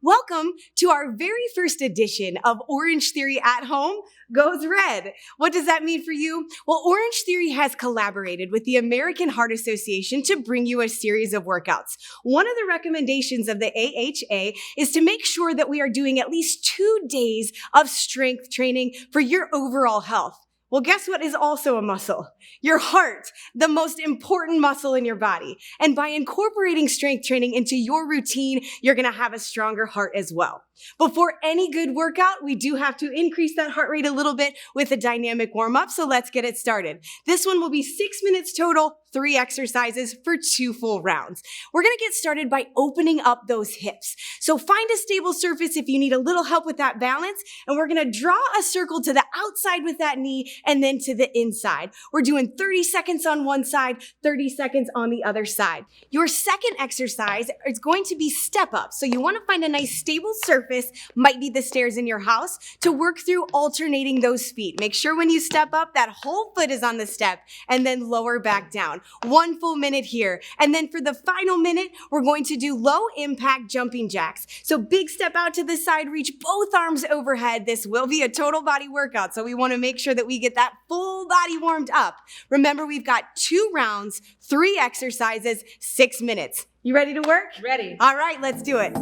Welcome to our very first edition of Orangetheory at Home Goes Red. What does that mean for you? Well, Orangetheory has collaborated with the American Heart Association to bring you a series of workouts. One of the recommendations of the AHA is to make sure that we are doing at least 2 days of strength training for your overall health. Well, guess what is also a muscle? Your heart, the most important muscle in your body. And by incorporating strength training into your routine, you're gonna have a stronger heart as well. Before any good workout, we do have to increase that heart rate a little bit with a dynamic warm-up, so let's get it started. This one will be 6 minutes total, 3 exercises for 2 full rounds. We're gonna get started by opening up those hips. So find a stable surface if you need a little help with that balance, and we're gonna draw a circle to the outside with that knee and then to the inside. We're doing 30 seconds on one side, 30 seconds on the other side. Your second exercise is going to be step up. So you wanna find a nice stable surface, might be the stairs in your house, to work through alternating those feet. Make sure when you step up, that whole foot is on the step, and then lower back down. 1 full minute here. And then for the final minute, we're going to do low impact jumping jacks. So big step out to the side, reach both arms overhead. This will be a total body workout, so we wanna make sure that we get that full body warmed up. Remember, we've got 2 rounds, 3 exercises, 6 minutes. You ready to work? Ready. All right, let's do it.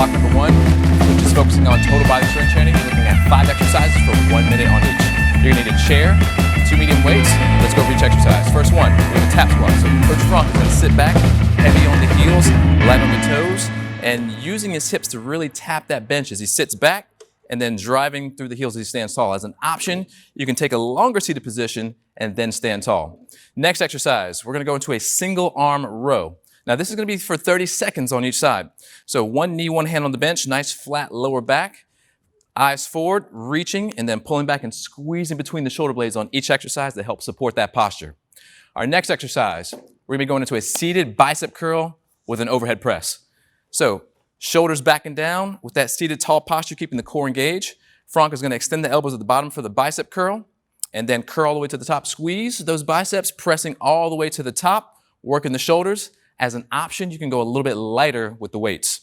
block number 1, which is focusing on total body strength training. You're looking at 5 exercises for 1 minute on each. You're gonna need a chair, 2 medium weights. Let's go for each exercise. First one, we have a tap squat. So Coach Frank is gonna sit back, heavy on the heels, light on the toes, and using his hips to really tap that bench as he sits back and then driving through the heels as he stands tall. As an option, you can take a longer seated position and then stand tall. Next exercise, we're gonna go into a single arm row. Now this is gonna be for 30 seconds on each side. So 1 knee, 1 hand on the bench, nice flat lower back, eyes forward, reaching, and then pulling back and squeezing between the shoulder blades on each exercise to help support that posture. Our next exercise, we're gonna be going into a seated bicep curl with an overhead press. So shoulders back and down with that seated tall posture, keeping the core engaged. Frank is gonna extend the elbows at the bottom for the bicep curl, and then curl all the way to the top. Squeeze those biceps, pressing all the way to the top, working the shoulders. As an option, you can go a little bit lighter with the weights.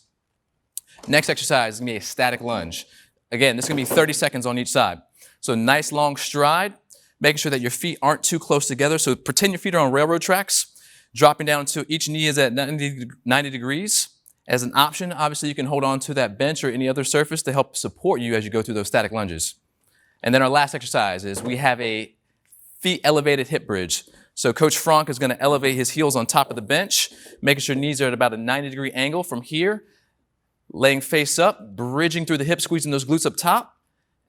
Next exercise is gonna be a static lunge. Again, this is gonna be 30 seconds on each side. So nice long stride, making sure that your feet aren't too close together. So pretend your feet are on railroad tracks, dropping down until each knee is at 90 degrees. As an option, obviously you can hold on to that bench or any other surface to help support you as you go through those static lunges. And then our last exercise is we have a feet elevated hip bridge. So Coach Frank is gonna elevate his heels on top of the bench, making sure knees are at about a 90-degree angle from here, laying face up, bridging through the hips, squeezing those glutes up top,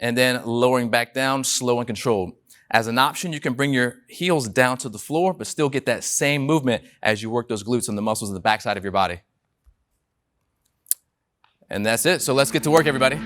and then lowering back down, slow and controlled. As an option, you can bring your heels down to the floor, but still get that same movement as you work those glutes and the muscles in the backside of your body. And that's it. So let's get to work, everybody.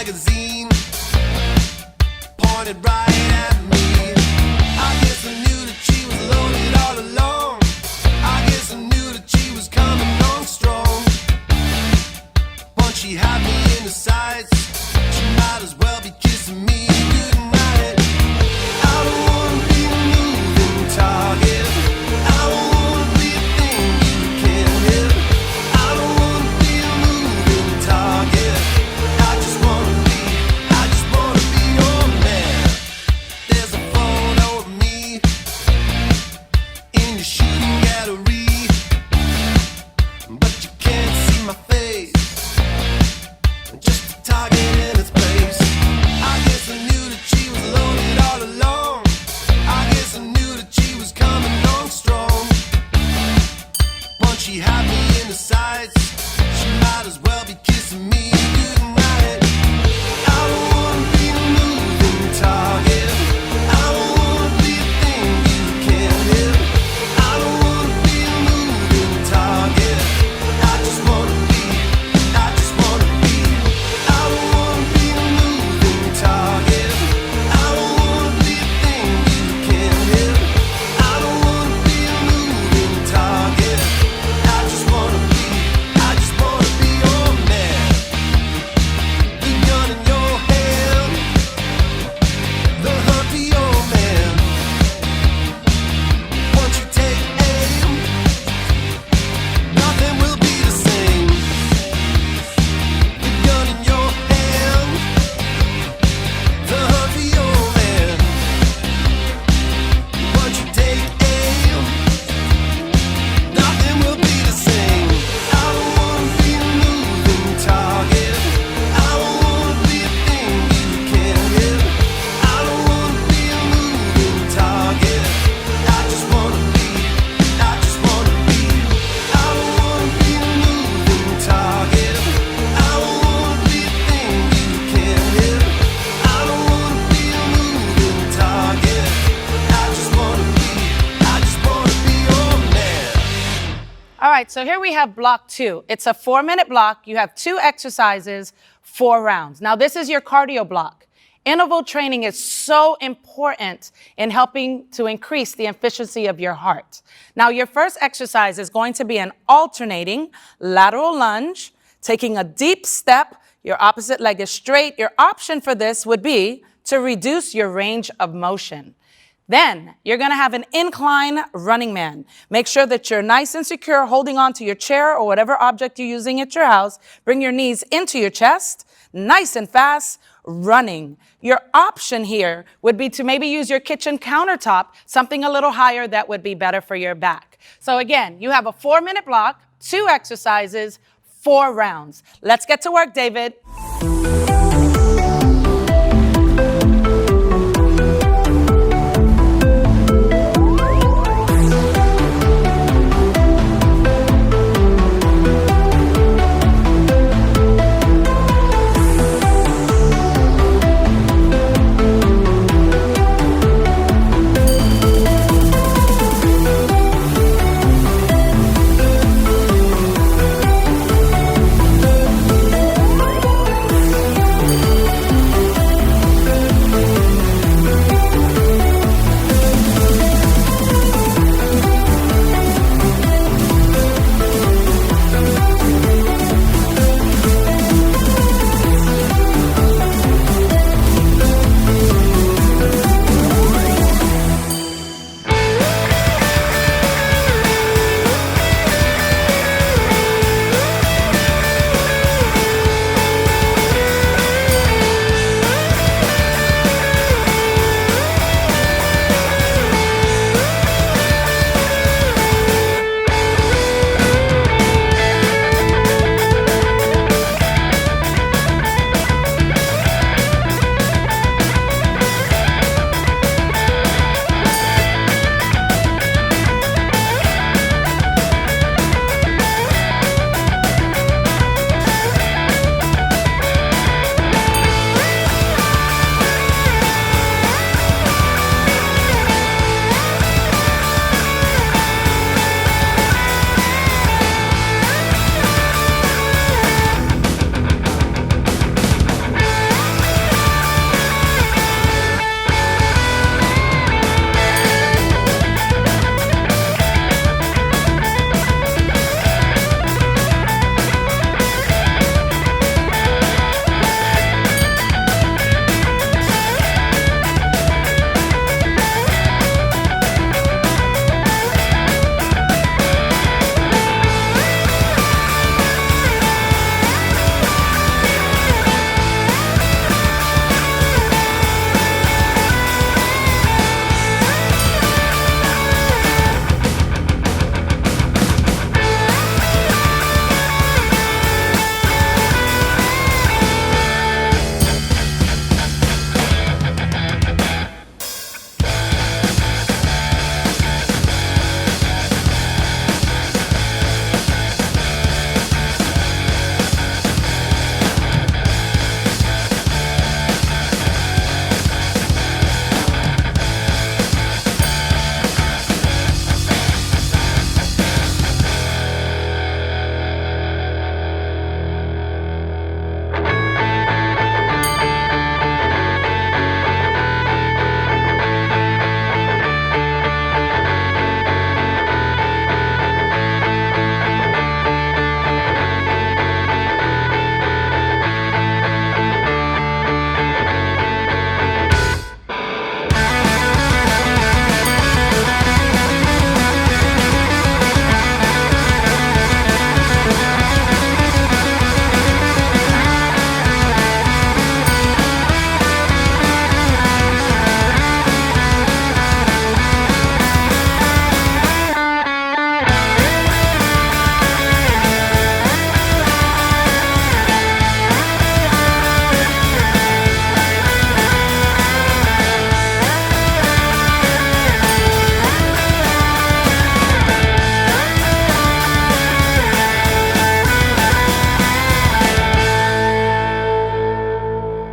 magazine pointed right at me. I guess I knew that she was loaded all along. I guess I knew that she was coming on strong. Once she had me in the sights, she might as well be kissing me goodnight. I don't wanna be a moving target. I don't wanna be a thing you can't hit. I don't wanna be a moving target. I just wanna be your man. There's a photo of me in your shooting gallery, but you can't see my face. Just a target in its place. I guess I knew that she was loaded all along. I guess I knew that she was coming on strong. Once she had me in the sights, she might as well be kissing me goodnight. I don't wanna be a moving target. I don't wanna be a thing you can't hit. I don't wanna be a moving target. I just wanna be. I don't wanna be a moving target. I don't wanna be a thing you can't hit. I don't wanna be a moving target. I just wanna be your man. The gun in your hand, the hunt for your man. Once you take aim, nothing will be the same. The gun in your hand, the hunt for your man. Once you take aim, nothing will be the same. I don't wanna be a moving target. I don't wanna be a thing you can't hit. I don't wanna be a moving target. I just wanna be. I don't wanna be a moving target. I don't wanna be a thing you can't hit. I don't wanna be a moving target. I just wanna be your man. All right, so here we have block 2. It's a 4-minute block. You have 2 exercises, 4 rounds. Now, this is your cardio block. Interval training is so important in helping to increase the efficiency of your heart. Now, your first exercise is going to be an alternating lateral lunge, taking a deep step. Your opposite leg is straight. Your option for this would be to reduce your range of motion. Then you're going to have an incline running man. Make sure that you're nice and secure, holding on to your chair or whatever object you're using at your house. Bring your knees into your chest, nice and fast, running. Your option here would be to maybe use your kitchen countertop, something a little higher that would be better for your back. So again, you have a 4-minute block, 2 exercises, 4 rounds. Let's get to work, David.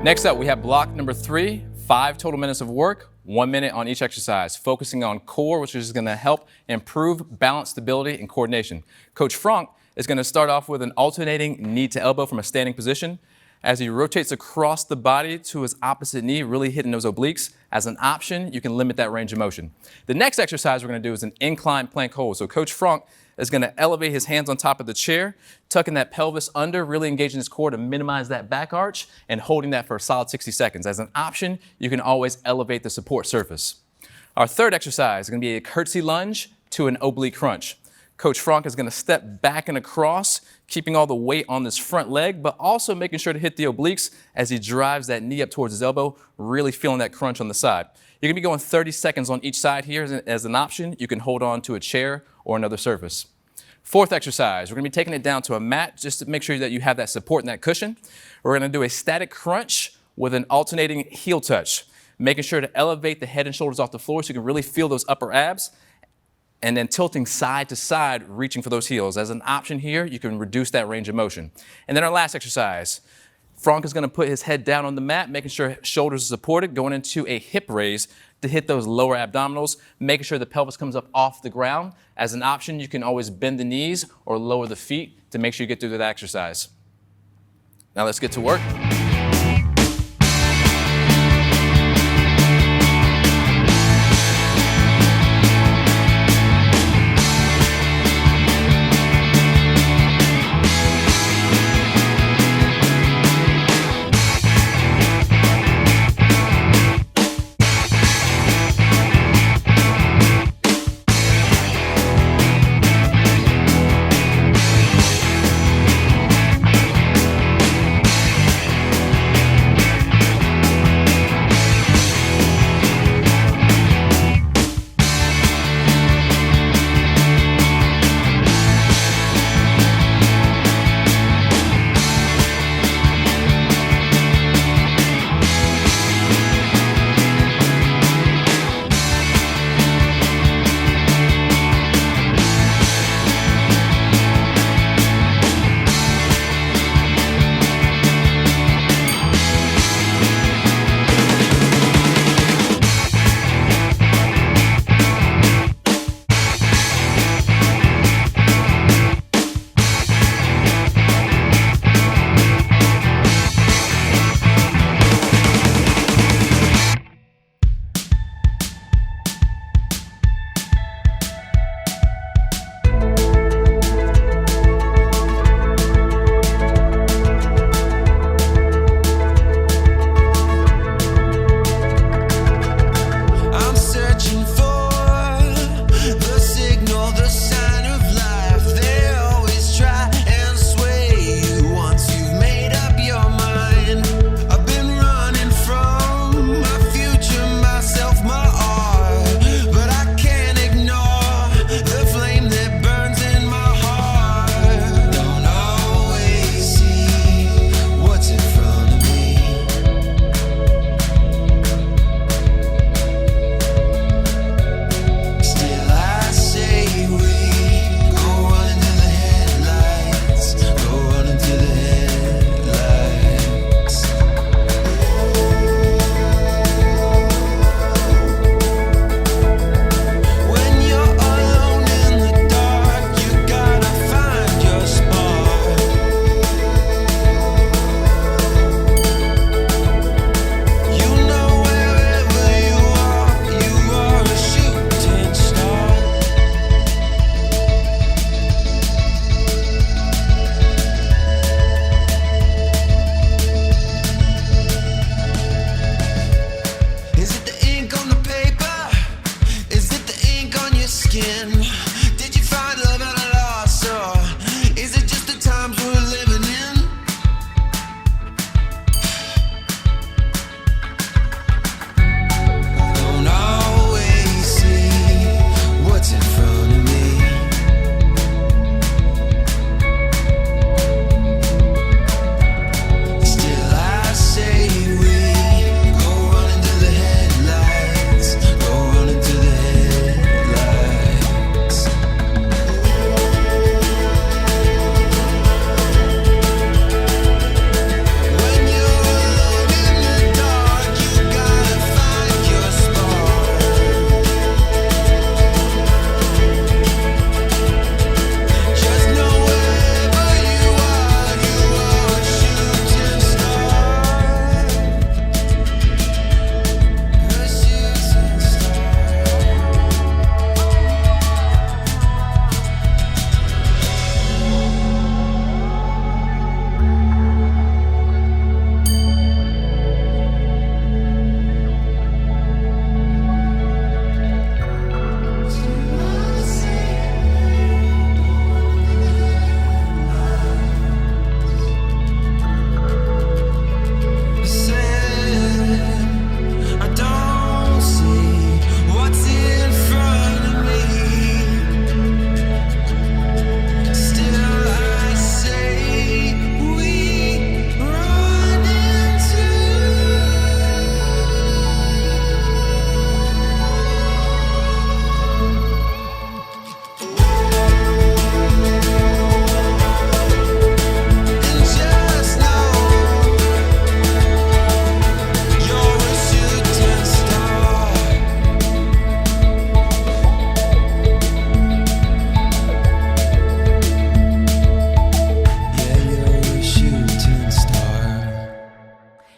Next up, we have block number 3, 5 total minutes of work, 1 minute on each exercise, focusing on core, which is going to help improve balance, stability, and coordination. Coach Franck is going to start off with an alternating knee to elbow from a standing position. As he rotates across the body to his opposite knee, really hitting those obliques. As an option, you can limit that range of motion. The next exercise we're going to do is an incline plank hold. So Coach Franck is going to elevate his hands on top of the chair, tucking that pelvis under, really engaging his core to minimize that back arch, and holding that for a solid 60 seconds. As an option, you can always elevate the support surface. Our third exercise is going to be a curtsy lunge to an oblique crunch. Coach Franck is going to step back and across, keeping all the weight on this front leg, but also making sure to hit the obliques as he drives that knee up towards his elbow, really feeling that crunch on the side. You're going to be going 30 seconds on each side here. As an option, you can hold on to a chair or another surface. Fourth exercise, we're going to be taking it down to a mat just to make sure that you have that support and that cushion. We're going to do a static crunch with an alternating heel touch, making sure to elevate the head and shoulders off the floor so you can really feel those upper abs, and then tilting side to side, reaching for those heels. As an option here, you can reduce that range of motion. And then our last exercise, Franck is going to put his head down on the mat, making sure shoulders are supported, going into a hip raise to hit those lower abdominals, making sure the pelvis comes up off the ground. As an option, you can always bend the knees or lower the feet to make sure you get through that exercise. Now let's get to work.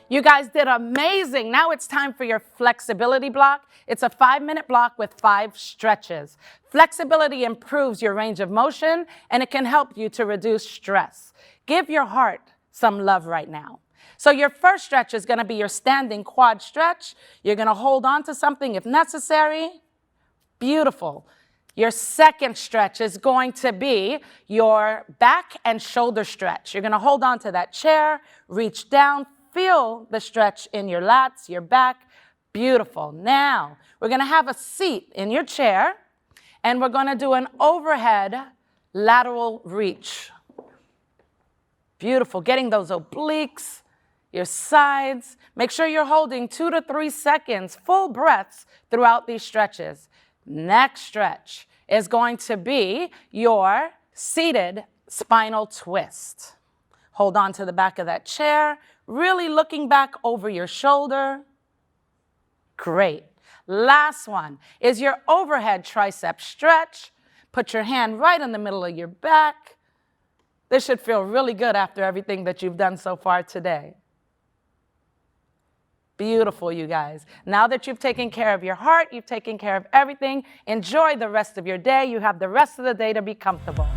You guys did amazing. Now it's time for your flexibility block. It's a 5-minute block with 5 stretches. Flexibility improves your range of motion, and it can help you to reduce stress. Give your heart some love right now. So your first stretch is going to be your standing quad stretch. You're going to hold on to something if necessary. Beautiful. Your second stretch is going to be your back and shoulder stretch. You're going to hold on to that chair, reach down, feel the stretch in your lats, your back. Beautiful. Now, we're going to have a seat in your chair, and we're going to do an overhead lateral reach. Beautiful. Getting those obliques, your sides. Make sure you're holding 2 to 3 seconds, full breaths throughout these stretches. Next stretch is going to be your seated spinal twist. Hold on to the back of that chair, really looking back over your shoulder. Great. Last one is your overhead tricep stretch. Put your hand right in the middle of your back. This should feel really good after everything that you've done so far today. Beautiful, you guys. Now that you've taken care of your heart, you've taken care of everything, enjoy the rest of your day. You have the rest of the day to be comfortable.